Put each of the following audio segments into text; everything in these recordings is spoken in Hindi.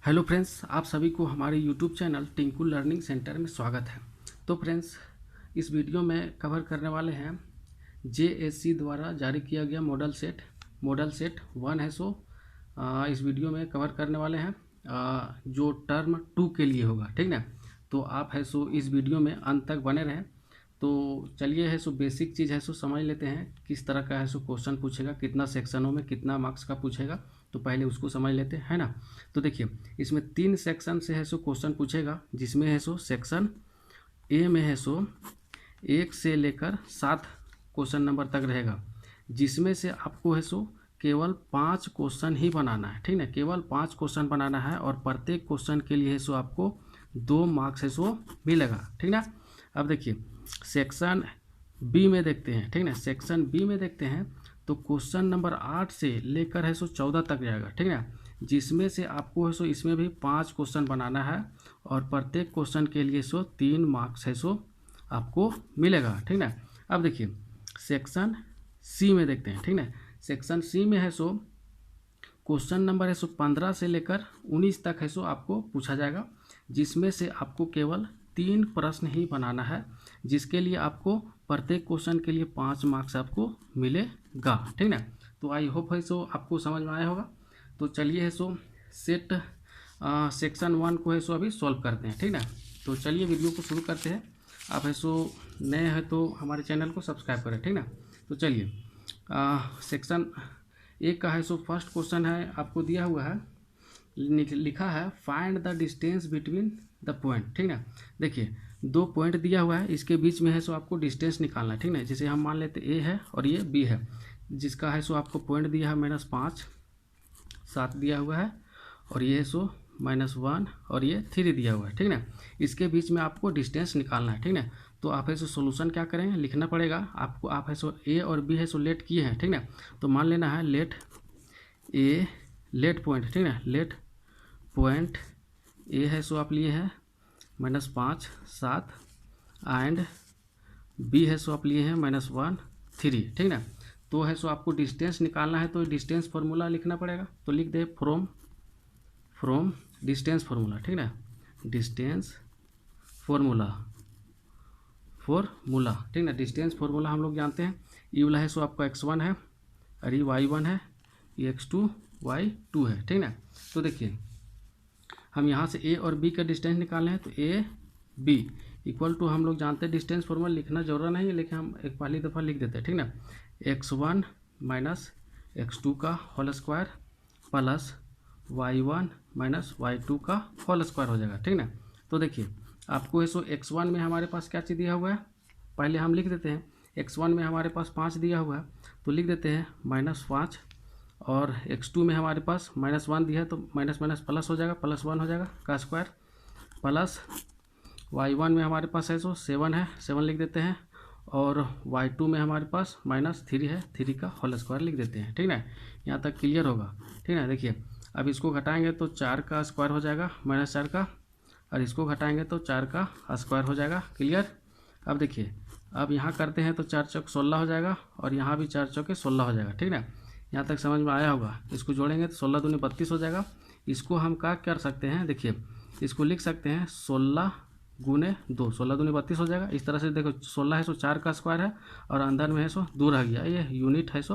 हेलो फ्रेंड्स, आप सभी को हमारे YouTube channel Tinku learning centre में स्वागत है। तो फ्रेंड्स, इस वीडियो में कवर करने वाले हैं जेएससी द्वारा जारी किया गया मॉडल सेट 1 है। इस वीडियो में कवर करने वाले हैं जो टर्म 2 के लिए होगा, ठीक ना। तो आप है सो इस वीडियो में अंत तक बने रहें। तो चलिए है सो बेसिक चीज़ है सो समझ लेते हैं किस तरह का है सो क्वेश्चन पूछेगा, कितना सेक्शनों में कितना मार्क्स का पूछेगा। तो पहले उसको समझ लेते हैं ना। तो देखिए, इसमें 3 सेक्शन से है सो क्वेश्चन पूछेगा, जिसमें है सो सेक्शन ए में है सो 1 से लेकर 7 क्वेश्चन नंबर तक रहेगा, जिसमें से आपको है सो केवल 5 क्वेश्चन ही बनाना है, ठीक ना। केवल 5 क्वेश्चन बनाना है और प्रत्येक क्वेश्चन के लिए है सो आपको 2 मार्क्स है सो मिलेगा, ठीक ना। अब देखिए सेक्शन बी में देखते हैं, ठीक ना। सेक्शन बी में देखते हैं तो क्वेश्चन नंबर 8 से लेकर है सो 14 तक जाएगा, ठीक ना। जिसमें से आपको है सो इसमें भी 5 क्वेश्चन बनाना है और प्रत्येक क्वेश्चन के लिए सो 3 मार्क्स है सो आपको मिलेगा, ठीक ना। अब देखिए सेक्शन सी में देखते हैं, ठीक ना। सेक्शन सी में है सो क्वेश्चन नंबर है सो 15 से लेकर 19 तक है सो आपको पूछा जाएगा, जिसमें से आपको केवल 3 प्रश्न ही बनाना है, जिसके लिए आपको प्रत्येक क्वेश्चन के लिए 5 मार्क्स आपको मिलेगा, ठीक ना। तो आई होप है सो आपको समझ में आया होगा। तो चलिए है सो सेक्शन 1 को है सो अभी सॉल्व करते हैं, ठीक ना। तो चलिए वीडियो को शुरू करते हैं। आप है सो नए हैं तो हमारे चैनल को सब्सक्राइब करें, ठीक ना। तो चलिए सेक्शन एक का है सो फर्स्ट क्वेश्चन है, आपको दिया हुआ है, लिखा है find the distance between the point, ठीक ना। देखिए 2 पॉइंट दिया हुआ है, इसके बीच में है सो आपको डिस्टेंस निकालना है, ठीक ना। जैसे हम मान लेते ए है और ये बी है, जिसका है सो आपको पॉइंट दिया है -5 7 दिया हुआ है, और ये है सो -1 और ये 3 दिया हुआ है, ठीक ना। इसके बीच में आपको डिस्टेंस निकालना है, ठीक ना। तो आप है सो सोल्यूशन क्या करेंगे, लिखना पड़ेगा आपको। आप है सो ए और बी है सो लेट किए हैं, ठीक ना। तो मान लेना है लेट ए लेट पॉइंट, ठीक ना। लेट पॉइंट ए है सो आप लिए हैं -5 7 एंड बी है सो आप लिए हैं -1 3, ठीक ना। तो है सो आपको डिस्टेंस निकालना है, तो डिस्टेंस फार्मूला लिखना पड़ेगा। तो लिख दे फ्रॉम डिस्टेंस फार्मूला, ठीक ना। डिस्टेंस फार्मूला, ठीक ना। डिस्टेंस फार्मूला हम लोग जानते हैं, ये वाला है सो आपका x1 है और ये y1 है, ये x2 y2 है, ठीक ना। तो देखिए हम यहाँ से a और b का डिस्टेंस निकालना है, तो a b इक्वल टू हम लोग जानते हैं डिस्टेंस फार्मूला लिखना जरूरत नहीं है, लेकिन हम एक पहली दफ़ा लिख देते हैं, ठीक ना। x1 माइनस x2 का whole square plus y1 minus y2 का होल स्क्वायर हो जाएगा, ठीक ना। तो देखिए आपको ये सो x1 में हमारे पास क्या चीज़ दिया हुआ है, पहले हम लिख देते हैं। x1 में हमारे पास 5 दिया हुआ है, तो लिख देते हैं -5, और x2 में हमारे पास -1 दिया है, तो माइनस माइनस प्लस हो जाएगा, +1 हो जाएगा का स्क्वायर, प्लस y1 में हमारे पास है सो 7 है, 7 लिख देते हैं, और y2 में हमारे पास -3 है, 3 का होल स्क्वायर लिख देते हैं, ठीक ना। यहाँ तक क्लियर होगा, ठीक ना। देखिए अब इसको घटाएंगे तो 4 का स्क्वायर हो जाएगा -4 का, और इसको घटाएंगे तो 4 का स्क्वायर हो जाएगा, क्लियर। अब देखिए अब यहाँ करते हैं तो 4 चौक 16 हो जाएगा, और यहाँ भी 4 चौके 16 हो जाएगा, ठीक ना। यहाँ तक समझ में आया होगा। इसको जोड़ेंगे तो 16 दूनी 32 हो जाएगा। इसको हम क्या कर सकते हैं, देखिए इसको लिख सकते हैं 16 गुने 2, 16 दूनी 32 हो जाएगा। इस तरह से देखो 16 है सो 4 का स्क्वायर है, और अंदर में है सो 2 रह गया, ये यूनिट है सो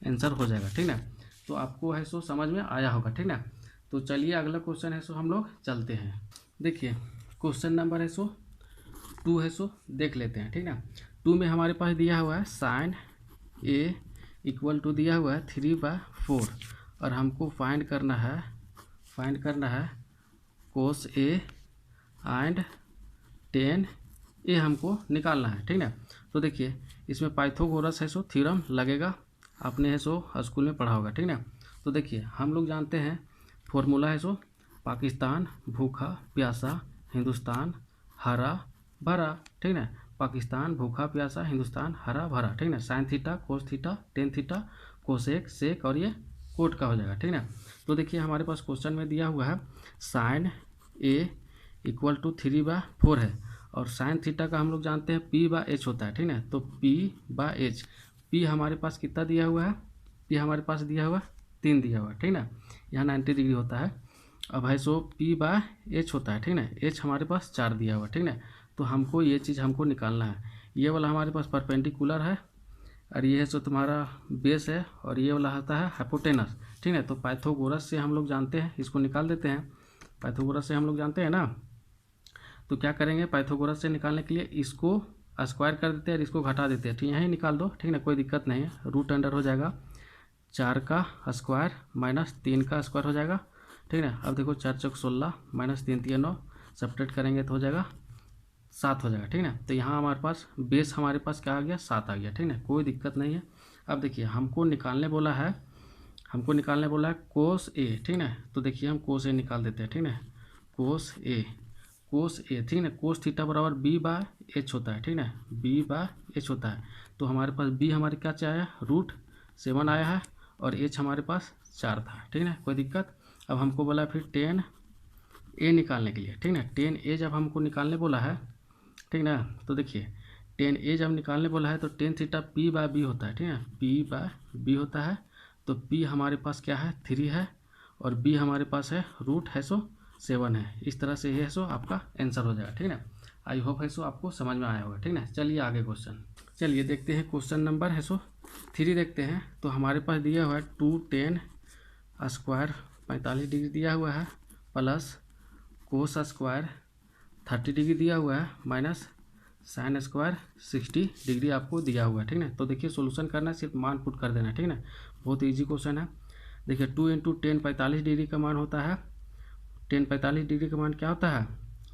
आंसर हो जाएगा, ठीक ना। तो आपको है सो समझ में आया होगा, ठीक ना। तो चलिए अगला क्वेश्चन है सो हम लोग चलते हैं। देखिए क्वेश्चन नंबर है सो 2 है सो देख लेते हैं, ठीक ना। 2 में हमारे पास दिया हुआ है साइन ए इक्वल टू दिया हुआ है 3/4, और हमको फाइंड करना है कोस ए एंड टेन ए हमको निकालना है, ठीक ना। तो देखिए इसमें पाइथागोरस है सो थ्योरम लगेगा, आपने है सो स्कूल में पढ़ा होगा, ठीक ना। तो देखिए हम लोग जानते हैं फॉर्मूला है सो पाकिस्तान भूखा प्यासा हिंदुस्तान हरा भरा, ठीक ना। पाकिस्तान भूखा प्यासा हिंदुस्तान हरा भरा, ठीक ना। Sine theta cos theta tan theta cosec sec, और ये कोट का हो जाएगा, ठीक ना। तो देखिए हमारे पास क्वेश्चन में दिया हुआ है साइन ए इक्वल टू 3/4 है, और साइन थीटा का हम लोग जानते हैं p/h होता है, ठीक ना। तो p/h, p हमारे पास कितना दिया हुआ है, p हमारे पास दिया हुआ 3 दिया हुआ है, ठीक ना। यहाँ 90 डिग्री होता है, अब है सो पी बाय एच होता है, ठीक ना। एच हमारे पास 4 दिया हुआ, ठीक ना। तो हमको ये चीज़ हमको निकालना है। ये वाला हमारे पास परपेंडिकुलर है और ये है सो तुम्हारा बेस है और ये वाला होता है हाइपोटेनस, ठीक है। तो पाइथागोरस से हम लोग जानते हैं, इसको निकाल देते हैं। पाइथागोरस से हम लोग जानते हैं ना, तो क्या करेंगे, पाइथागोरस से निकालने के लिए इसको स्क्वायर कर देते हैं और इसको घटा देते हैं, ठीक, यहीं निकाल दो, ठीक ना, कोई दिक्कत नहीं है। रूट अंडर हो जाएगा 4 का स्क्वायर माइनस 3 का स्क्वायर हो जाएगा, ठीक है। अब देखो 4 चौक 16 माइनस 3 3 9, सब्ट्रैक्ट करेंगे तो हो जाएगा 7 हो जाएगा, ठीक ना। तो यहाँ हमारे पास बेस हमारे पास क्या आ गया, 7 आ गया, ठीक ना, कोई दिक्कत नहीं है। अब देखिए हमको निकालने बोला है कोस ए, ठीक ना। तो देखिए हम कोस ए निकाल देते हैं, ठीक ना। कोस ए, ठीक ना। कोस थीटा बराबर बी बाय एच होता है, ठीक ना, बी बाय एच होता है। तो हमारे पास बी हमारे क्या आया, √7 आया है और एच हमारे पास 4 था, ठीक ना, कोई दिक्कत। अब हमको बोला फिर 10 ए निकालने के लिए, ठीक ना। 10 ए जब हमको निकालने बोला है, ठीक ना, तो देखिए 10 ए जब निकालने बोला है तो 10 थीटा पी बाय बी होता है, ठीक है, पी बाय बी होता है। तो पी हमारे पास क्या है, 3 है और बी हमारे पास है √7 है। इस तरह से ये है सो आपका आंसर हो जाएगा, ठीक है। आई होप है सो आपको समझ में आया होगा, ठीक है। चलिए आगे क्वेश्चन, चलिए देखते हैं क्वेश्चन नंबर है सो 3 देखते हैं। तो हमारे पास दिया हुआ है 2tan स्क्वायर 45 डिग्री दिया हुआ है प्लस कोस स्क्वायर 30 डिग्री दिया हुआ है माइनस साइन स्क्वायर 60 डिग्री आपको दिया हुआ है, ठीक ना। तो देखिए सोल्यूशन करना है, सिर्फ मान पुट कर देना है, ठीक ना, बहुत इजी क्वेश्चन है। देखिए 2 × 10 45 डिग्री का मान होता है, 10 45 डिग्री का मान क्या होता है,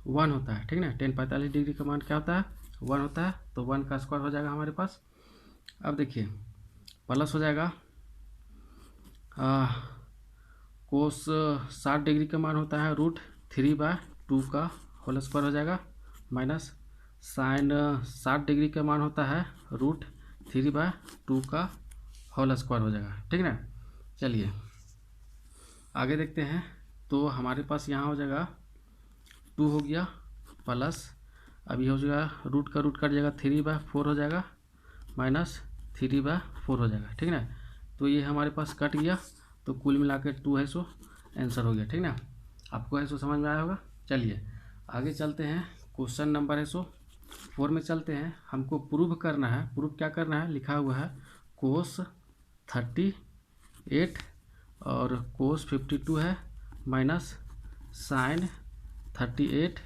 1 होता है, ठीक ना। 10 45 डिग्री का मान क्या होता है, 1 होता है। तो 1 का स्क्वायर हो जाएगा हमारे पास। अब देखिए प्लस हो जाएगा कोस 60 डिग्री का मान होता है √3/2 का होल स्क्वायर हो जाएगा माइनस साइन 60 डिग्री का मान होता है √3/2 का होल स्क्वायर हो जाएगा, ठीक ना। चलिए आगे देखते हैं। तो हमारे पास यहाँ हो जाएगा 2 हो गया प्लस, अभी हो जाएगा रूट का रूट कट जाएगा 3/4 हो जाएगा माइनस 3/4 हो जाएगा, ठीक ना। तो ये हमारे पास कट गया, तो कुल मिला के 2 है सो आंसर हो गया, ठीक ना। आपको है सो समझ में आया होगा। चलिए आगे चलते हैं, क्वेश्चन नंबर है सो 4 में चलते हैं। हमको प्रूव करना है, प्रूव क्या करना है, लिखा हुआ है कोस 38 और कोस 52 है minus sine 38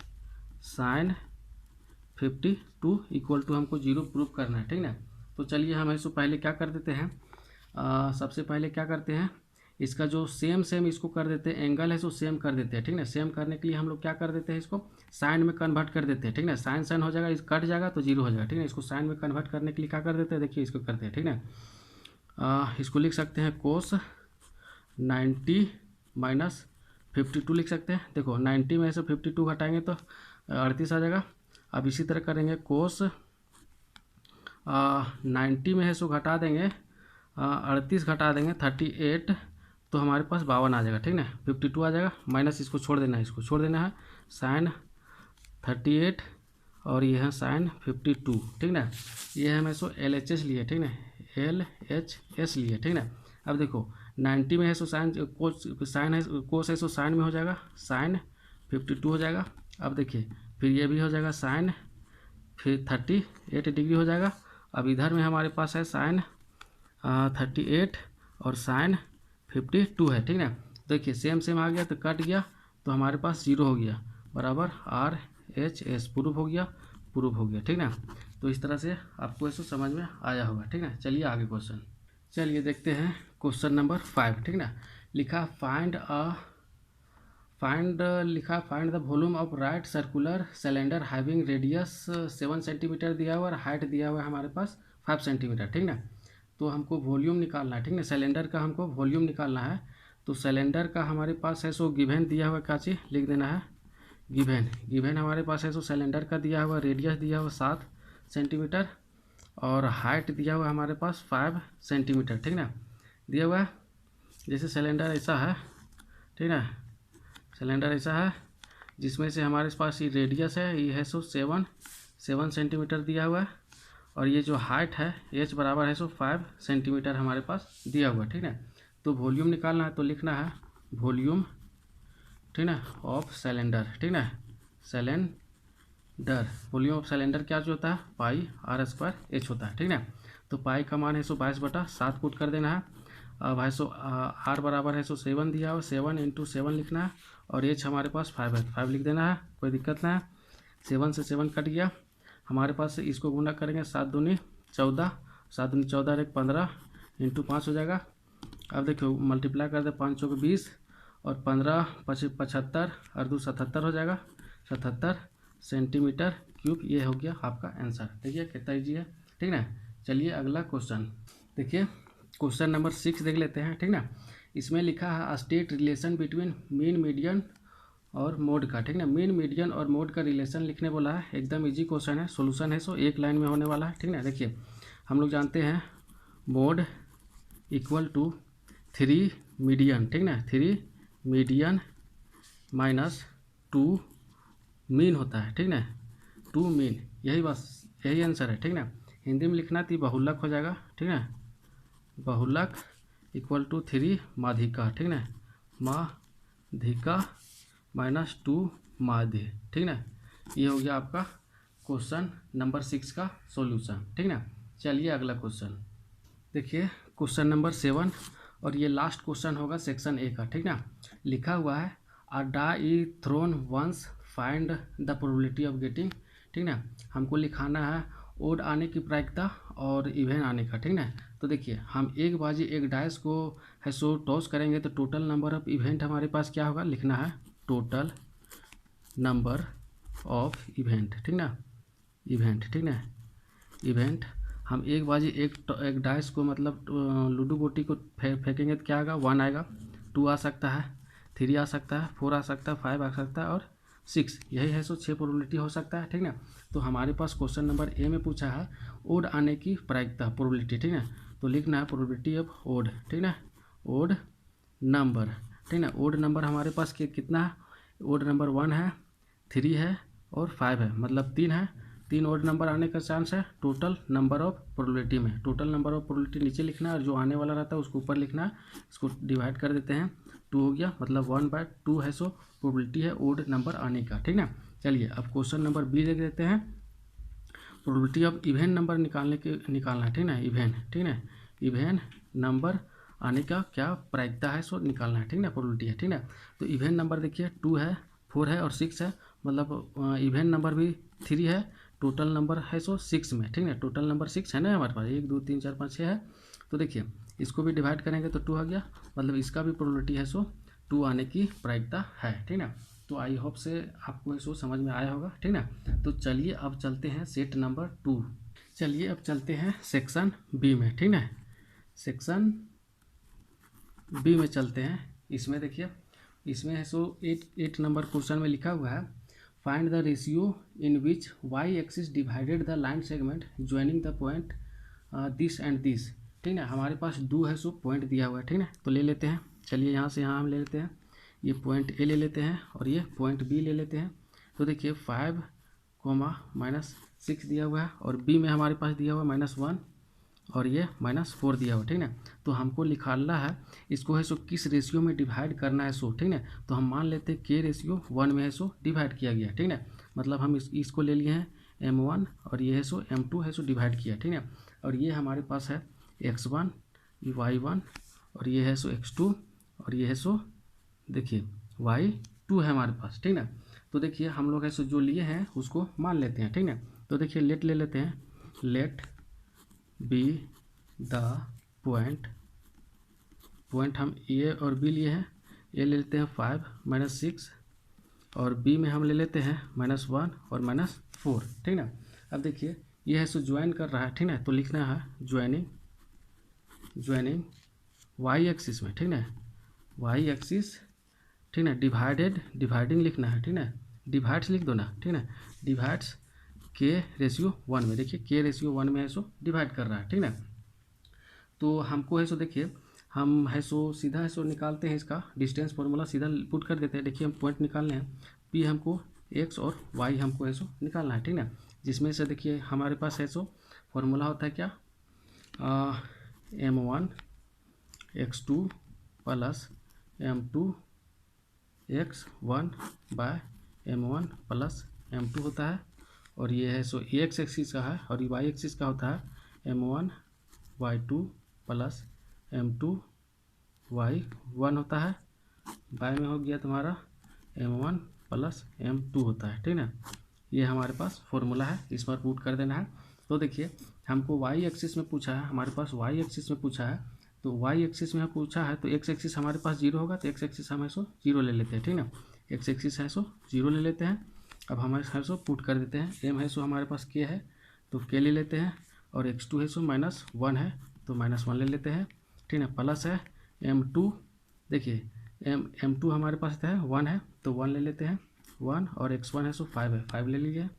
sine 52 equal to हमको 0 प्रूव करना है, ठीक ना। तो चलिए हम ऐसे पहले क्या कर देते हैं, सबसे पहले क्या करते हैं, इसका जो सेम इसको कर देते हैं, एंगल है सो सेम कर देते हैं, ठीक ना। सेम करने के लिए हम लोग क्या कर देते हैं, इसको साइन में कन्वर्ट कर देते हैं, ठीक ना। साइन हो जाएगा, इस कट जाएगा तो 0 हो जाएगा, ठीक ना। इसको साइन में कन्वर्ट करने के लिए क्या कर देते हैं, देखिए इसको करते हैं, ठीक ना। इसको लिख सकते हैं कोस 90 माइनस 52 लिख सकते हैं। देखो 90 में से 52 घटाएंगे तो 38 आ जाएगा। अब इसी तरह करेंगे कोस 90 में है सो घटा देंगे 38 घटा देंगे 38, तो हमारे पास 52 आ जाएगा, ठीक ना। 52 आ जाएगा माइनस इसको छोड़ देना है, इसको छोड़ देना है साइन 38 और ये है साइन 52, ठीक ना। ये है हमें सो LHS लिए, ठीक ना, LHS लिए, ठीक ना। अब देखो 90 में है सो साइन है कोस है सो साइन में हो जाएगा साइन 52 हो जाएगा। अब देखिए फिर ये भी हो जाएगा साइन फिर 38 डिग्री हो जाएगा। अब इधर में हमारे पास है साइन 38 और साइन 52 है, ठीक ना। देखिए सेम आ गया तो कट गया, तो हमारे पास 0 हो गया बराबर RHS प्रूफ हो गया, ठीक ना। तो इस तरह से आपको ऐसा समझ में आया होगा, ठीक ना। चलिए आगे क्वेश्चन, चलिए देखते हैं क्वेश्चन नंबर 5, ठीक ना। लिखा find the volume of right circular cylinder having radius 7 centimetre दिया हुआ और हाइट दिया हुआ है हमारे पास 5 सेंटीमीटर, ठीक ना। तो हमको वॉल्यूम निकालना है, ठीक ना, सिलेंडर का हमको वॉल्यूम निकालना है। तो सिलेंडर का हमारे पास है सो गिवन दिया हुआ, क्या चीज़ लिख देना है, गिवन हमारे पास है सो सिलेंडर का दिया हुआ, रेडियस दिया हुआ 7 सेंटीमीटर और हाइट दिया हुआ हमारे पास 5 सेंटीमीटर, ठीक ना, दिया हुआ है। जैसे सिलेंडर ऐसा है, ठीक ना, सिलेंडर ऐसा है जिसमें से हमारे पास ये रेडियस है, ये है सो 7 सेंटीमीटर दिया हुआ है और ये जो हाइट है h बराबर है सो 5 सेंटीमीटर हमारे पास दिया हुआ है, ठीक है। तो वॉल्यूम निकालना है, तो लिखना है वॉल्यूम ठीक ना, ऑफ सिलेंडर, ठीक ना, सिलेंडर, वॉल्यूम ऑफ सिलेंडर क्या जो होता है पाई r² h होता है, ठीक ना। तो पाई का मान है 22/7 पुट कर देना है। अब है r बराबर है 7 दिया और 7 × 7 लिखना है, और h हमारे पास 5 है, 5 लिख देना है, कोई दिक्कत ना है। 7 से 7 कट गया, हमारे पास इसको गुना करेंगे 7 दूनी 14, 7 दूनी 14 एक 15 × 5 हो जाएगा। अब देखो मल्टीप्लाई कर दे, 5 चौके 20 और 15 75 और 2 77 हो जाएगा, 77 सेंटीमीटर क्यूब। ये हो गया आपका आंसर। देखिए कितना ईजी है, ठीक ना। चलिए अगला क्वेश्चन देखिए, क्वेश्चन नंबर 6 देख लेते हैं, ठीक ना। इसमें लिखा है state relation between mean median और मोड का, ठीक ना। मीन मीडियन और मोड का रिलेशन लिखने बोला है, एकदम इजी क्वेश्चन है, सॉल्यूशन है एक लाइन में होने वाला है, ठीक ना। देखिए हम लोग जानते हैं मोड इक्वल टू 3 मीडियन, ठीक ना, 3 मीडियन माइनस 2 मीन होता है, ठीक ना, 2 मीन, यही बस यही आंसर है, ठीक ना। हिंदी में लिखना थी बहुलक हो जाएगा, ठीक ना, बहुलक इक्वल टू 3 माध्यिका, ठीक ना, माध्यिका माइनस 2 माध्य, ठीक ना। ये हो गया आपका क्वेश्चन नंबर 6 का सॉल्यूशन, ठीक ना। चलिए अगला क्वेश्चन देखिए, क्वेश्चन नंबर 7, और ये लास्ट क्वेश्चन होगा सेक्शन ए का, ठीक ना। लिखा हुआ है a die is thrown once find the probability of getting, ठीक ना। हमको लिखाना है ओड आने की प्रायिकता और इवेन आने का, ठीक ना। तो देखिए हम एक बाजी एक डाइस को है टॉस करेंगे तो टोटल नंबर ऑफ इवेंट हमारे पास क्या होगा, लिखना है टोटल नंबर ऑफ इवेंट, ठीक ना, इवेंट, ठीक ना, इवेंट। हम एक बाजी एक डाइस को मतलब लूडो गोटी को फेंकेंगे तो क्या आएगा, 1 आएगा, 2 आ सकता है, 3 आ सकता है, 4 आ सकता है, 5 आ सकता है और 6, यही है 6 प्रोबेबिलिटी हो सकता है, ठीक ना। तो हमारे पास क्वेश्चन नंबर ए में पूछा है ओड आने की प्रायिकता प्रोबेबिलिटी, ठीक ना। तो लिखना है प्रोबेबिलिटी ऑफ ओड, ठीक ना, ओड नंबर, ठीक ना। ओड नंबर हमारे पास कितना है, ओड नंबर 1 है, 3 है और 5 है, मतलब 3 है, 3 ओड नंबर आने का चांस है टोटल नंबर ऑफ प्रोबेबिलिटी में। टोटल नंबर ऑफ प्रोबेबिलिटी नीचे लिखना है और जो आने वाला रहता है उसको ऊपर लिखना है। इसको डिवाइड कर देते हैं, 2 हो गया, मतलब 1/2 है प्रोबेबिलिटी है ओड नंबर आने का, ठीक ना। चलिए अब क्वेश्चन नंबर बी देख देते हैं। प्रोबेबिलिटी ऑफ इवेंट नंबर निकालना है, ठीक ना, इवेंट, ठीक ना, इवेंट नंबर आने का क्या प्रायिकता है निकालना है, ठीक ना, प्रोबेबिलिटी है, ठीक ना। तो इवेंट नंबर देखिए 2 है, 4 है और 6 है, मतलब इवेंट नंबर भी 3 है, टोटल नंबर है 6 में, ठीक ना। टोटल नंबर 6 है ना हमारे पास, 1 2 3 4 5 6 है। तो देखिए इसको भी डिवाइड करेंगे तो 2 आ गया, मतलब इसका भी प्रोबेबिलिटी है 2 आने की प्रायिकता है, ठीक ना। तो आई होप से आपको इसको समझ में आया होगा, ठीक ना। तो चलिए अब चलते हैं सेट नंबर 2। चलिए अब चलते हैं सेक्शन बी में, ठीक ना, सेक्शन बी में चलते हैं। इसमें देखिए इसमें है 8 नंबर क्वेश्चन में लिखा हुआ है find the ratio in which Y axis divided the line segment joining the point this and this, ठीक ना। हमारे पास 2 है पॉइंट दिया हुआ है, ठीक ना। तो ले लेते हैं, चलिए यहाँ से यहाँ हम ले लेते हैं, ये पॉइंट ए ले लेते हैं और ये पॉइंट बी ले लेते हैं। तो देखिए 5, -6 दिया हुआ है और बी में हमारे पास दिया हुआ -1 और ये -4 दिया हुआ, ठीक ना। तो हमको निकालना है इसको है किस रेशियो में डिवाइड करना है ठीक ना। तो हम मान लेते हैं के रेशियो 1 में है डिवाइड किया गया, ठीक ना। मतलब हम इसको ले लिए हैं m1 और ये है m2 है डिवाइड किया, ठीक ना। और ये हमारे पास है x1 y1 और ये है x2 और ये है देखिए y2 है हमारे पास, ठीक ना। तो देखिए हम लोग ऐसे जो लिए हैं उसको मान लेते हैं, ठीक ना। तो देखिए लेट ले लेते हैं, लेट बी द पॉइंट हम ए और बी लिए हैं, ए ले लेते हैं 5 -6 और बी में हम ले लेते हैं -1 और -4, ठीक ना। अब देखिए ये है ज्वाइन कर रहा है, ठीक ना। तो लिखना है ज्वाइनिंग वाई एक्सिस में, ठीक ना, वाई एक्सिस, ठीक ना, डिवाइडिंग लिखना है, ठीक ना, डिवाइड्स लिख दो ना, ठीक ना, डिवाइड्स के रेशियो 1 में, देखिए के रेशियो 1 में है डिवाइड कर रहा है, ठीक ना। तो हमको है देखिए हम है सीधा है निकालते हैं, इसका डिस्टेंस फार्मूला सीधा पुट कर देते हैं। देखिए हम पॉइंट निकालने हैं, पी हमको एक्स और वाई हमको है निकालना है, ठीक ना। जिसमें से देखिए हमारे पास है फार्मूला होता है क्या, m1 x2 + m2 x1 bye m1 plus m2 होता है, और ये है सो एक्स एक्सिस का है, और ये वाई एक्सिस का होता है m1 y2 plus m2 y1 होता है, बाय में हो गया तुम्हारा m1 प्लस m2 होता है, ठीक ना। ये हमारे पास फॉर्मूला है, इस पर पुट कर देना है। तो देखिए हमको वाई एक्सिस में पूछा है, हमारे पास वाई एक्सिस में पूछा है, तो वाई एक्सिस में पूछा है तो एक्स एक्सिस हमारे पास 0 होगा, तो एक्स एक्सिस हम ऐसो 0 ले लेते हैं, ठीक ना। एक्स एक्सिस है सो 0 ले लेते हैं। अब हम ऐसो पुट कर देते हैं, एम है सो हमारे पास के है तो के ले लेते हैं, और x2 है सो -1 है तो -1 ले लेते हैं, ठीक ना। प्लस है m2, देखिए m2 हमारे पास है 1 है तो 1 ले लेते हैं 1, और x1 है सो 5 है 5 ले लीजिए,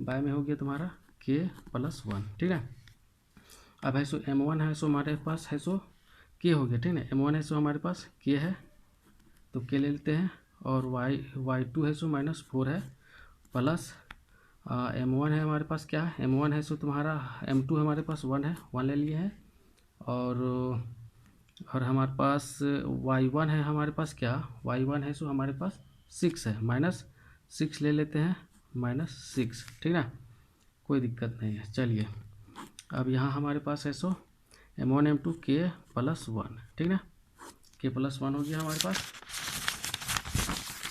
बाय में हो गया तुम्हारा k + 1, ठीक है। अब है सो m1 है सो हमारे पास है सो k हो गया, ठीक है। m1 है सो हमारे पास k है तो k ले लेते हैं, और y2 है सो -4 है, प्लस m1 है हमारे पास क्या है, m1 है सो तुम्हारा m2 हमारे पास 1 है 1 ले लिए हैं, और हमारे पास y1 है हमारे पास क्या, y1 है सो हमारे पास 6 है, -6 ले लेते हैं -6, ठीक ना, कोई दिक्कत नहीं है। चलिए अब यहाँ हमारे पास है सो m1 m2 k + 1, ठीक ना, k + 1 हो गया हमारे पास।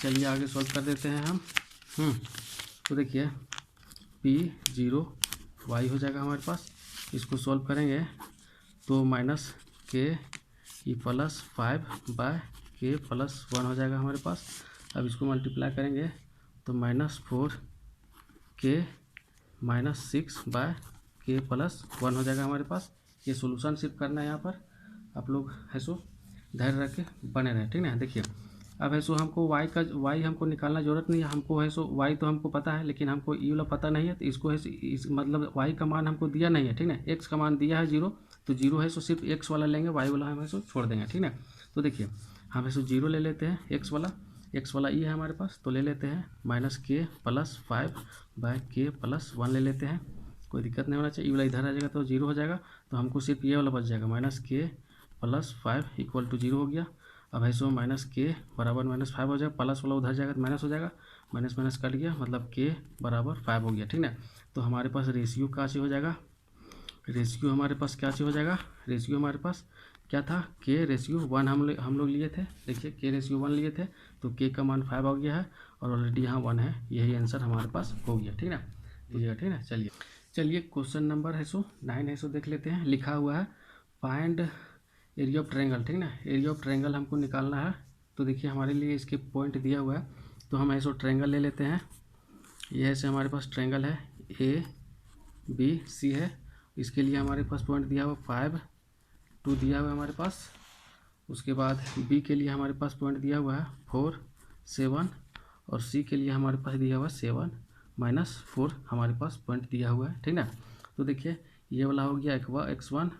चलिए आगे सॉल्व कर देते हैं हम। तो देखिए p0 y हो जाएगा हमारे पास, इसको सॉल्व करेंगे तो -k +5 बाय k + 1 हो जाएगा हमारे पास। अब इसको मल्टीप्लाई करेंगे तो -4k -6 बाय k + 1 हो जाएगा हमारे पास। ये सॉल्यूशन सिर्फ करना है, यहाँ पर आप लोग है सो धैर्य रख के बने रहे, ठीक ना। देखिए अब है सो हमको y हमको निकालना जरूरत नहीं है, हमको है सो y तो हमको पता है, लेकिन हमको ई वाला पता नहीं है, तो इसको है इस मतलब y का मान हमको दिया नहीं है, ठीक ना। x का मान दिया है 0, तो 0 है सो सिर्फ x वाला लेंगे, y वाला हम है सो छोड़ देंगे, ठीक ना। तो देखिए हम है सो 0 ले लेते हैं, x वाला ई है हमारे पास, तो ले लेते हैं -k + 5 बाय k + 1 ले लेते हैं, कोई दिक्कत नहीं होना चाहिए। ई वाला इधर आ जाएगा तो 0 हो जाएगा, तो हमको सिर्फ ये वाला बच जाएगा -k + 5 = 0 हो गया। अब है सो -k बराबर -5 हो जाएगा, प्लस वाला उधर जाएगा तो माइनस हो जाएगा, माइनस कट गया, मतलब k बराबर 5 हो गया, ठीक ना। तो हमारे पास रेशियो क्या चीज़ हो जाएगा, रेशियो हमारे पास क्या चीज़ हो जाएगा, रेशियो हमारे पास क्या था, k/1 हम लोग लिए थे, देखिए k/1 लिए थे, तो k का मान 5 हो गया है, और ऑलरेडी यहाँ 1 है, यही आंसर हमारे पास हो गया, ठीक ना। लीजिएगा, ठीक ना। चलिए क्वेश्चन नंबर है सो 9 है सो देख लेते हैं। लिखा हुआ है फाइंड एरिया ऑफ ट्रायंगल, ठीक ना, एरिया ऑफ ट्रायंगल हमको निकालना है। तो देखिए हमारे लिए इसके पॉइंट दिया हुआ है, तो हम ऐसो ट्रायंगल ले लेते हैं। ये ऐसे हमारे पास ट्रायंगल है ABC है, इसके लिए हमारे पास पॉइंट दिया हुआ 5 2 दिया हुआ है हमारे पास। उसके बाद B के लिए हमारे पास पॉइंट दिया हुआ है 4 7, और C के लिए हमारे पास दिया हुआ है 7 -4 हमारे पास पॉइंट दिया हुआ है, ठीक ना। तो देखिए ये वाला हो गया x1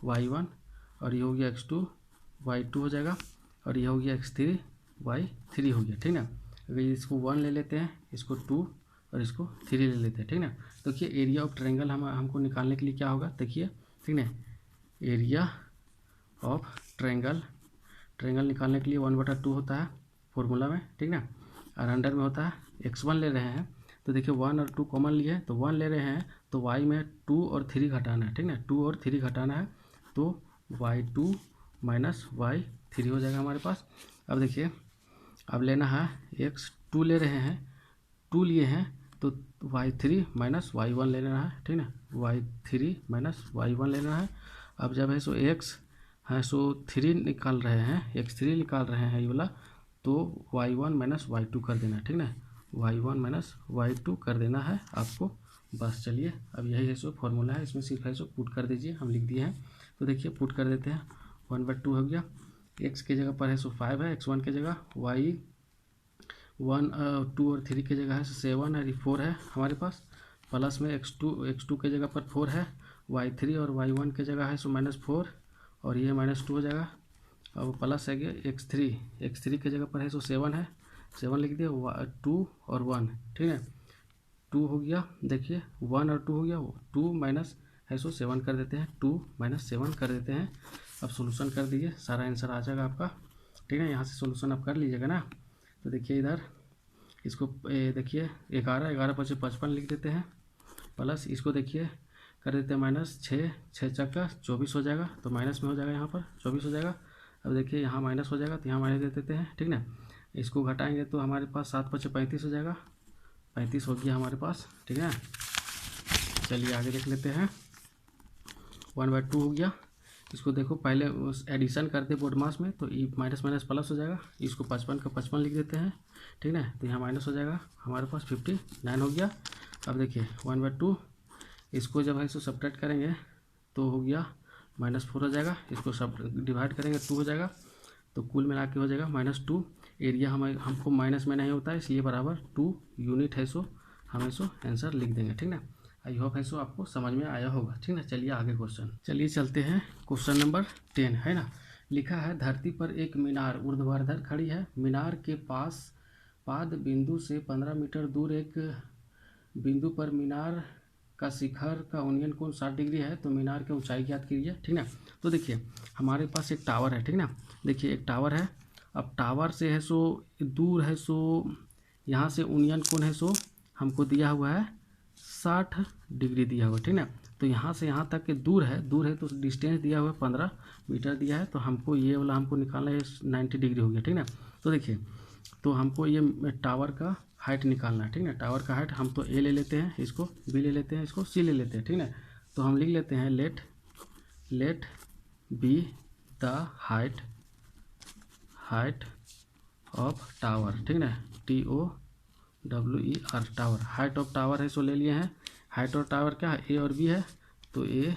y1, और ये हो गया x2 y2 हो जाएगा, और ये हो गया x3 y3 हो गया, ठीक ना। अगर इसको 1 ले लेते हैं, इसको 2 और इसको 3 ले लेते हैं, ठीक ना। तो देखिए एरिया ऑफ ट्रायंगल हमको निकालने के लिए क्या होगा, देखिए, ठीक ना, एरिया ऑफ ट्रायंगल निकालने के लिए 1/2 होता है फॉर्मूला में, ठीक ना, और अंडर में होता है x1 ले रहे हैं, तो देखिए 1 और 2 कॉमन लिए, तो 1 ले रहे हैं तो y में 2 और 3 घटाना है, ठीक ना, 2 और 3 घटाना है, तो y2 - y3 हो जाएगा हमारे पास। अब देखिए अब लेना है x2 ले रहे हैं, 2 लिए हैं, तो y3 - y1 ले लेना है, ठीक ना, y3 - y1 ले लेना है। अब जब है सो x है सो 3 निकाल रहे हैं, x3 निकाल रहे हैं ये वाला, तो y1 - y2 कर देना है, ठीक ना, y1 - y2 कर देना है आपको, बस। चलिए अब यही है सो फॉर्मूला है, इसमें सिर्फ है सो पुट कर दीजिए, हम लिख दिए हैं। तो देखिए पुट कर देते हैं, 1/2 हो गया, x के जगह पर है सो 5 है, x1 के जगह, y1 2 और 3 के जगह है 7 और 4 है हमारे पास, प्लस में x2 के जगह पर 4 है, y3 और y1 के जगह है सो -4, और ये -2 हो जाएगा। अब प्लस है कि x3 के जगह पर है सो 7 है, 7 लिख दिया, 2 और 1, ठीक है, 2 हो गया, देखिए 1 और 2 हो गया, 2 माइनस है सो 7 कर देते हैं, 2 - 7 कर देते हैं। अब सोल्यूशन कर दीजिए, सारा आंसर आ जाएगा आपका, ठीक है, यहाँ से सोल्यूशन आप कर लीजिएगा ना। तो देखिए इधर इसको देखिए 11 लिख देते हैं, प्लस इसको देखिए कर देते हैं माइनस, 6 चक्का 24 हो जाएगा, तो माइनस में हो जाएगा, यहाँ पर 24 हो जाएगा। अब देखिए यहाँ माइनस हो जाएगा तो यहाँ माइनस दे देते हैं, ठीक ना। इसको घटाएंगे तो हमारे पास 7 × 5 = 35 हो जाएगा, 35 हो गया हमारे पास, ठीक है। चलिए आगे देख लेते हैं। 1/2 हो गया। इसको देखो पहले उस एडिशन करते बोर्ड मास में, तो ई माइनस माइनस प्लस हो जाएगा, इसको 55 का 55 लिख देते हैं, ठीक ना। तो यहाँ माइनस हो जाएगा, हमारे पास 59 हो गया। अब देखिए 1/2 इसको जब है इसको सब्ट्रैक्ट करेंगे तो हो गया -4 हो जाएगा, इसको सब डिवाइड करेंगे 2 हो जाएगा, तो कुल मिला के हो जाएगा -2। एरिया हमको माइनस में नहीं होता है, इसलिए बराबर 2 यूनिट है, सो हम इसको आंसर लिख देंगे, ठीक ना। आई होप है सो आपको समझ में आया होगा, ठीक ना। चलिए आगे क्वेश्चन, चलिए चलते हैं क्वेश्चन नंबर 10, है ना। लिखा है धरती पर एक मीनार ऊर्ध्वाधर खड़ी है, मीनार के पास पाद बिंदु से 15 मीटर दूर एक बिंदु पर मीनार का शिखर का उन्नयन कोण 60 डिग्री है, तो मीनार की ऊंचाई ज्ञात कीजिए, ठीक ना। तो देखिए हमारे पास एक टावर है, ठीक ना। देखिए एक टावर है, अब टावर से है सो दूर है, सो यहाँ से उन्नयन कोण है सो हमको दिया हुआ है 60 डिग्री दिया हुआ, ठीक ना। तो यहाँ से यहाँ तक के दूर है तो डिस्टेंस दिया हुआ है 15 मीटर दिया है, तो हमको ये वाला हमको निकालना है 90 डिग्री हो गया, ठीक ना। तो देखिए तो हमको ये टावर का हाइट निकालना है, ठीक ना। टावर का हाइट हम तो ए ले लेते हैं, इसको बी ले लेते हैं, इसको सी ले लेते हैं, ठीक ना। तो हम लिख लेते हैं let be the height of tower, ठीक ना, TOWER tower. Height of tower है सो ले लिए हैं। हाइट ऑफ टावर क्या है, ए और बी है, तो ए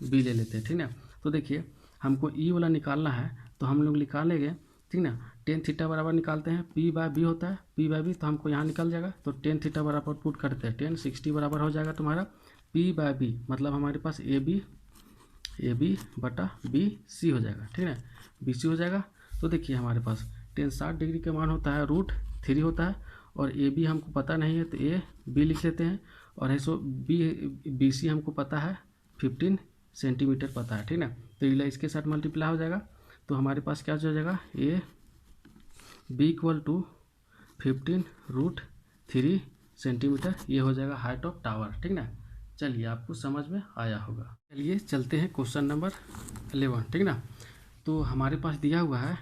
बी ले लेते हैं, ठीक ना। तो देखिए हमको ई वाला निकालना है, तो हम लोग निकालेंगे, ठीक ना। tan थीटा बराबर निकालते हैं, P/B होता है, P/B तो हमको यहाँ निकल जाएगा, तो tan थीटा बराबर पुट करते हैं, tan 60 बराबर हो जाएगा तुम्हारा P/B, मतलब हमारे पास AB बटा BC हो जाएगा, ठीक है, BC हो जाएगा। तो देखिए हमारे पास tan 60 डिग्री का मान होता है √3 होता है, और AB हमको पता नहीं है तो AB लिख लेते हैं, और है सो BC हमको पता है 15 सेंटीमीटर पता है, ठीक ना। तो ये इसके साथ मल्टीप्लाई हो जाएगा, तो हमारे पास क्या हो जाएगा AB = 15 √3 सेंटीमीटर, ये हो जाएगा हाइट ऑफ टावर, ठीक ना। चलिए आपको समझ में आया होगा। चलिए चलते हैं क्वेश्चन नंबर 11, ठीक ना। तो हमारे पास दिया हुआ है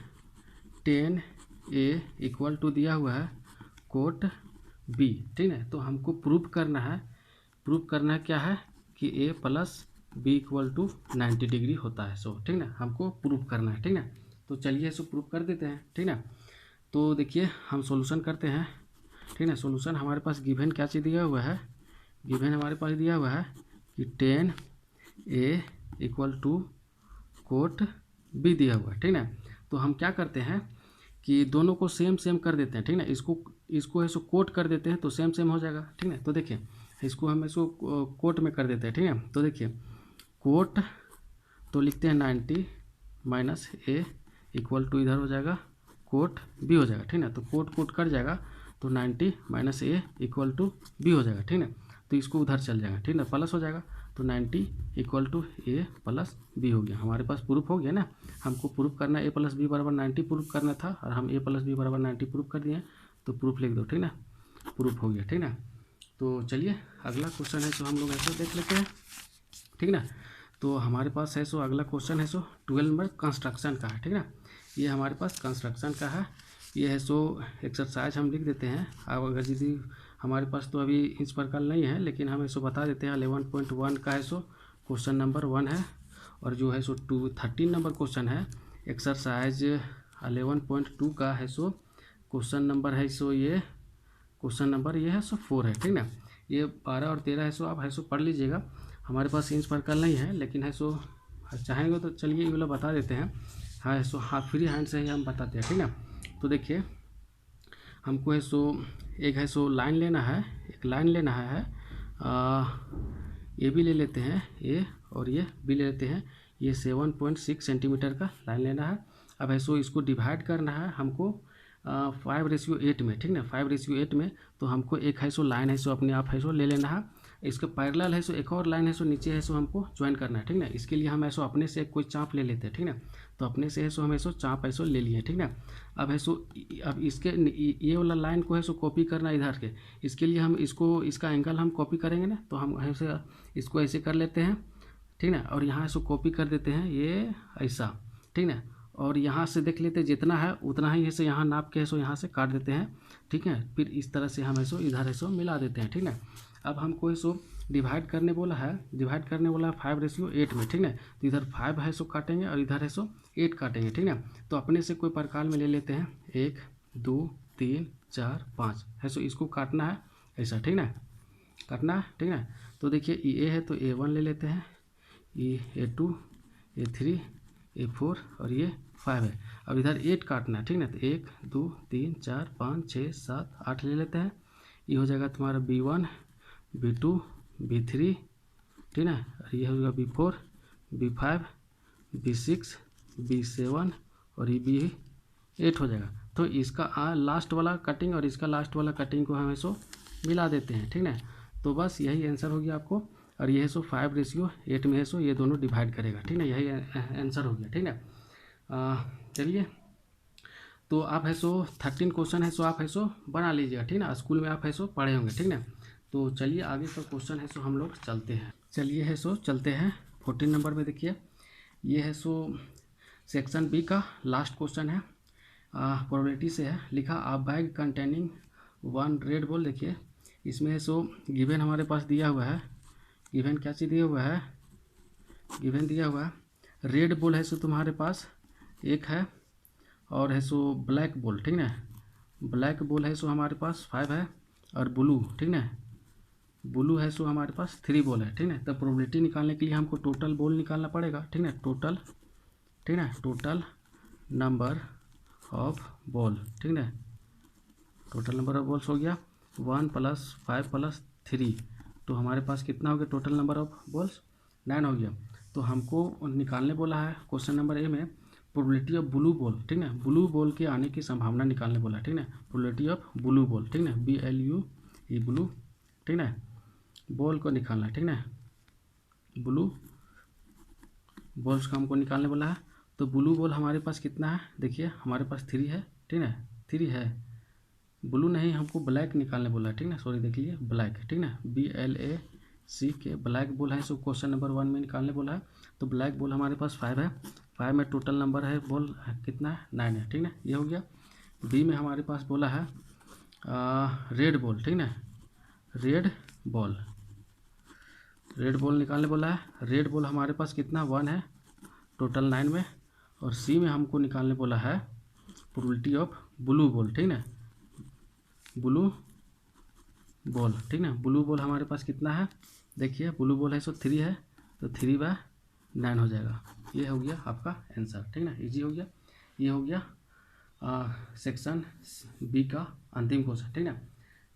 tan A = दिया हुआ है कोट B, ठीक है। तो हमको प्रूफ करना है क्या है कि A + B = 90 डिग्री होता है, सो ठीक ना, हमको प्रूफ करना है, ठीक ना। तो चलिए इसको प्रूफ कर देते हैं, ठीक ना। तो देखिए हम सॉल्यूशन करते हैं, ठीक ना। सॉल्यूशन हमारे पास गिवन क्या चीज़ दिया हुआ है, गिवन हमारे पास दिया हुआ है कि tan A = कोट B दिया हुआ है, ठीक ना। तो हम क्या करते हैं कि दोनों को सेम कर देते हैं, ठीक ना। इसको ऐसे कोट कर देते हैं तो सेम हो जाएगा, ठीक ना। तो देखिए इसको हम कोट में कर देते हैं, ठीक है। तो देखिए कोट तो लिखते हैं 90 - A = इधर हो जाएगा कोट B हो जाएगा, ठीक ना। तो कोट कर जाएगा तो 90 - A = B हो जाएगा, ठीक ना। तो इसको उधर चल जाएगा, ठीक ना, प्लस हो जाएगा, तो 90 = A + B हो गया। हमारे पास प्रूफ हो गया ना। हमको प्रूफ करना A + B = 90 प्रूफ करना था, और हम A + B = 90 प्रूफ कर दिए, तो प्रूफ लिख दो, ठीक ना, प्रूफ हो गया, ठीक ना। तो चलिए अगला क्वेश्चन है सो हम लोग ऐसे देख लेते हैं, ठीक ना। तो हमारे पास है सो अगला क्वेश्चन है सो 12 नंबर कंस्ट्रक्शन का है, ठीक ना। ये हमारे पास कंस्ट्रक्शन का है, ये है सो एक्सरसाइज हम लिख देते हैं। अब अगर यदि हमारे पास तो अभी इस प्रकार नहीं है, लेकिन हम इसको बता देते हैं 11.1 का है सो क्वेश्चन नंबर 1 है, और जो है सो 13 नंबर क्वेश्चन है एक्सरसाइज 11.2 का है सो क्वेश्चन नंबर है सो ये क्वेश्चन नंबर ये है सो 4 है, ठीक ना। ये 12 और 13 है सो आप है सो पढ़ लीजिएगा। हमारे पास इस प्रकार नहीं है, लेकिन है सो चाहेंगे तो चलिए ये वाला बता देते हैं, हाँ सो हाँ फ्री हैंड से ही हम बताते हैं, ठीक ना। तो देखिए हमको है सो एक है सो लाइन लेना है, एक लाइन लेना है, ये भी ले लेते हैं ए, और ये भी ले लेते हैं, ये 7.6 सेंटीमीटर का लाइन लेना है। अब है सो इसको डिवाइड करना है हमको 5:8 में, ठीक ना, 5:8 में। तो हमको एक है सो लाइन है सो अपने आप है सो ले लेना है, इसके पैरेलल है सो एक और लाइन है सो नीचे है सो हमको ज्वाइन करना है, ठीक ना। इसके लिए हम ऐसो अपने से कोई चाप ले लेते हैं, ठीक ना। तो अपने से है सो हम ऐसो चाप ऐसो ले लिए, ठीक ना। अब है सो अब इसके ये वाला लाइन को है सो कॉपी करना इधर के, इसके लिए हम इसको इसका एंगल हम कॉपी करेंगे ना, तो हम ऐसे इसको ऐसे कर लेते हैं, ठीक ना। और यहाँ से कॉपी कर देते हैं ये ऐसा, ठीक ना। और यहाँ से देख लेते हैं जितना है उतना ही ऐसे यहाँ नाप के ऐसो यहाँ से काट देते हैं, ठीक है। फिर इस तरह से हम ऐसो इधर ऐसो मिला देते हैं, ठीक ना। अब हमको ऐसो डिवाइड करने बोला है, डिवाइड करने बोला 5:8 में, ठीक ना। तो इधर 5 है सो काटेंगे और इधर है सो 8 काटेंगे, ठीक ना। तो अपने से कोई प्रकार में ले लेते हैं 1 2 3 4 5 है सो इसको काटना है ऐसा, ठीक ना, काटना है, ठीक ना। तो देखिए ये है तो A1 ले लेते हैं, ये A2 A3 A4 और ये 5 है। अब इधर 8 काटना है, ठीक ना। तो 1 2 3 4 5 6 7 8 ले लेते हैं। ये हो जाएगा तुम्हारा B1 B2 B3, ठीक ना। और ये होगा B4 B5 B6 B7 और ये B8 हो जाएगा। तो इसका लास्ट वाला कटिंग और इसका लास्ट वाला कटिंग को हम ऐसो मिला देते हैं, ठीक ना। तो बस यही आंसर हो गया आपको। और ये है सो 5:8 में है सो ये दोनों डिवाइड करेगा, ठीक ना। यही आंसर हो गया, ठीक ना। चलिए, तो आप है सो 13 क्वेश्चन है सो आप है सो बना लीजिएगा, ठीक ना। स्कूल में आप है सो पढ़े होंगे, ठीक ना। तो चलिए आगे का क्वेश्चन है सो हम लोग चलते हैं। चलिए है सो चलते हैं 14 नंबर में। देखिए ये है सो सेक्शन बी का लास्ट क्वेश्चन है, प्रोबेबिलिटी से है। लिखा आ बैग कंटेनिंग 1 रेड बॉल। देखिए इसमें है सो गिवन हमारे पास दिया हुआ है, गिवन क्या चीज़ दिया हुआ है, गिवन दिया हुआ है रेड बॉल है सो तुम्हारे पास एक है, और है सो ब्लैक बॉल, ठीक ना। ब्लैक बॉल है सो हमारे पास 5 है, और ब्लू, ठीक ना, ब्लू है सो हमारे पास 3 बॉल है, ठीक ना। तो प्रोबेबिलिटी निकालने के लिए हमको टोटल बॉल निकालना पड़ेगा, ठीक ना। टोटल, ठीक ना, टोटल नंबर ऑफ बॉल, ठीक ना। टोटल नंबर ऑफ बॉल्स हो गया 1 + 5 + 3, तो हमारे पास कितना हो गया टोटल नंबर ऑफ बॉल्स 9 हो गया। तो हमको निकालने बोला है क्वेश्चन नंबर ए में प्रोबेबिलिटी ऑफ ब्लू बॉल, ठीक ना। ब्लू बॉल के आने की संभावना निकालने बोला, ठीक ना। प्रोबेबिलिटी ऑफ ब्लू बॉल, ठीक ना, BLU ये ब्लू, ठीक ना, बॉल को निकालना, ठीक ना। ब्लू बॉल्स का हमको निकालने बोला है। तो ब्लू बॉल हमारे पास कितना है, देखिए हमारे पास 3 है, ठीक ना, 3 है। ब्लू नहीं, हमको ब्लैक निकालने बोला है, ठीक ना, सॉरी देख लीजिए ब्लैक, ठीक ना, BLACK ब्लैक बॉल है। सो क्वेश्चन नंबर 1 में निकालने बोला है। तो ब्लैक बॉल हमारे पास 5 है, 5 में टोटल नंबर है बॉल कितना है 9 है, ठीक ना, ये हो गया। बी में हमारे पास बोला है रेड बॉल, ठीक ना, रेड बॉल, रेड बॉल निकालने बोला है। रेड बॉल हमारे पास कितना 1 है टोटल 9 में। और सी में हमको निकालने बोला है प्रोबेबिलिटी ऑफ ब्लू बॉल, ठीक ना, ब्लू बॉल, ठीक ना। ब्लू बॉल हमारे पास कितना है, देखिए ब्लू बॉल है सो 3 है, तो 3/9 हो जाएगा। ये हो गया आपका आंसर, ठीक ना, इजी हो गया। ये हो गया सेक्शन बी का अंतिम क्वेश्चन, ठीक ना।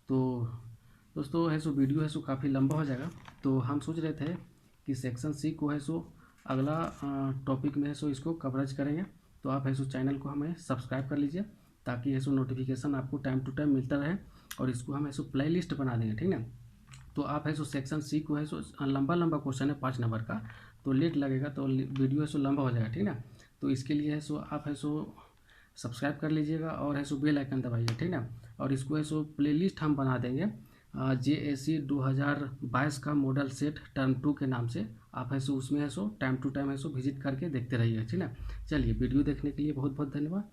तो दोस्तों है सो वीडियो है सो काफ़ी लंबा हो जाएगा, तो हम सोच रहे थे कि सेक्शन सी को है सो अगला टॉपिक में है सो इसको कवरेज करेंगे। तो आप है सो चैनल को हमें सब्सक्राइब कर लीजिए, ताकि है सो नोटिफिकेशन आपको टाइम टू टाइम मिलता रहे। और इसको हम ऐसो प्ले लिस्ट बना देंगे, ठीक ना। तो आप है सो सेक्शन सी को है सो लंबा क्वेश्चन है 5 नंबर का, तो लेट लगेगा, तो वीडियो है सो लंबा हो जाएगा, ठीक ना। तो इसके लिए है सो आप है सो सब्सक्राइब कर लीजिएगा और है सो बेल आइकन दबाइए, ठीक ना। और इसको है सो प्ले लिस्ट हम बना देंगे JAC 2022 का मॉडल सेट टर्म 2 के नाम से। आप है सो उसमें है सो टाइम टू टाइम है सो विजिट करके देखते रहिएगा, ठीक ना। चलिए वीडियो देखने के लिए बहुत बहुत धन्यवाद।